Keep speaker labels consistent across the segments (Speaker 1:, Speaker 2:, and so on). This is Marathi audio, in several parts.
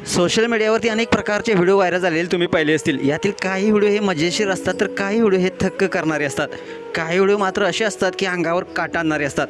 Speaker 1: सोशल मीडियावरती अनेक प्रकारचे व्हिडिओ व्हायरल झालेले तुम्ही पाहिले असतील। यातील काही व्हिडिओ हे मजेशीर असतात तर काही व्हिडिओ हे थक्क करणारे असतात। काही व्हिडिओ मात्र असे असतात की अंगावर काटा आणणारे असतात।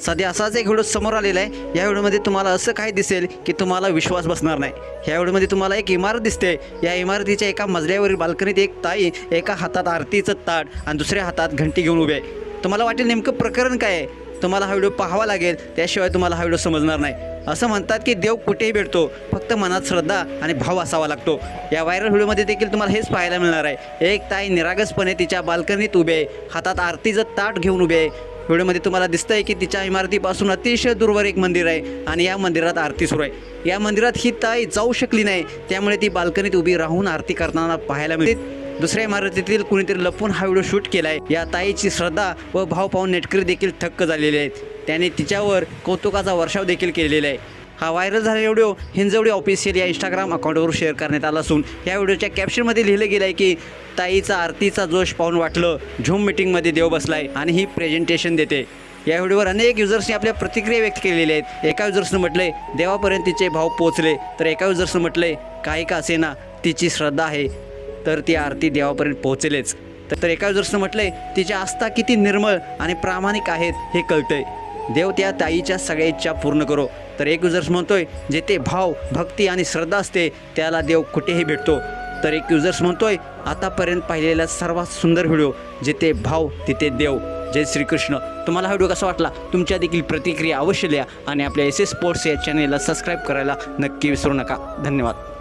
Speaker 1: सध्या असाच एक व्हिडिओ समोर आलेला आहे। या व्हिडिओमध्ये तुम्हाला असं काही दिसेल की तुम्हाला विश्वास बसणार नाही। या व्हिडिओमध्ये तुम्हाला एक इमारत दिसते। या इमारतीच्या एका मजल्यावरील बाल्कनीत एक ताई एका हातात आरतीचं ताट आणि दुसऱ्या हातात घंटी घेऊन उभे आहे। तुम्हाला वाटेल नेमकं प्रकरण काय आहे, तुम्हाला हा व्हिडिओ पाहावा लागेल, त्याशिवाय तुम्हाला हा व्हिडिओ समजणार नाही। असं म्हणतात की देव कुठेही भेटतो, फक्त मनात श्रद्धा आणि भाव असावा लागतो। या व्हायरल व्हिडिओमध्ये देखील तुम्हाला हेच पाहायला मिळणार आहे। एक ताई निरागसपणे तिच्या बाल्कनीत उभे आहे, हातात आरतीचं ताट घेऊन उभे आहे। व्हिडिओमध्ये तुम्हाला दिसतंय की तिच्या इमारतीपासून अतिशय दूरवर एक मंदिर आहे आणि या मंदिरात आरती सुरू आहे। या मंदिरात ही ताई जाऊ शकली नाही, त्यामुळे ती बाल्कनीत उभी राहून आरती करताना पाहायला मिळते। दुसऱ्या इमारतीतील कुणीतरी लपून हा व्हिडिओ शूट केला आहे। या ताईची श्रद्धा व भाव पाहून नेटकरी देखील थक्क झालेले आहेत। त्याने तिच्यावर कौतुकाचा वर्षाव देखील केलेला आहे। हा व्हायरल झालेला व्हिडिओ हिंजवडी ऑफिशियल या इंस्टाग्राम अकाउंटवर शेअर करण्यात आला असून या व्हिडिओच्या कॅप्शनमध्ये लिहिलं गेलं आहे की ताईचा आरतीचा जोश पाहून वाटलं झूम मीटिंगमध्ये देव बसलाय आणि ही प्रेझेंटेशन देते। या व्हिडिओवर अनेक युजर्सनी आपल्या प्रतिक्रिया व्यक्त केलेल्या आहेत। एका युजर्सनं म्हटलंय देवापर्यंत तिचे भाव पोहोचले, तर एका युजर्सनं म्हटलंय काही का असेना तिची श्रद्धा आहे तर ती आरती देवापर्यंत पोहोचेलच। तर एका युजर्सनं म्हटलंय तिची आस्था किती निर्मळ आणि प्रामाणिक आहेत हे कळतंय। देव त्या ताईच्या सगळ्या इच्छा पूर्ण करो। तर एक युजर्स म्हणतोय जेथे भाव भक्ती आणि श्रद्धा असते त्याला देव कुठेही भेटतो। तर एक युजर्स म्हणतोय आतापर्यंत पाहिलेला सर्वात सुंदर व्हिडिओ, जिथे भाव तिथे देव। जय श्रीकृष्ण। तुम्हाला हा व्हिडिओ कसा वाटला, तुमच्या देखील प्रतिक्रिया अवश्य लिहा आणि आपल्या SS स्पोर्ट्स या चॅनेलला सबस्क्राईब करायला नक्की विसरू नका। धन्यवाद।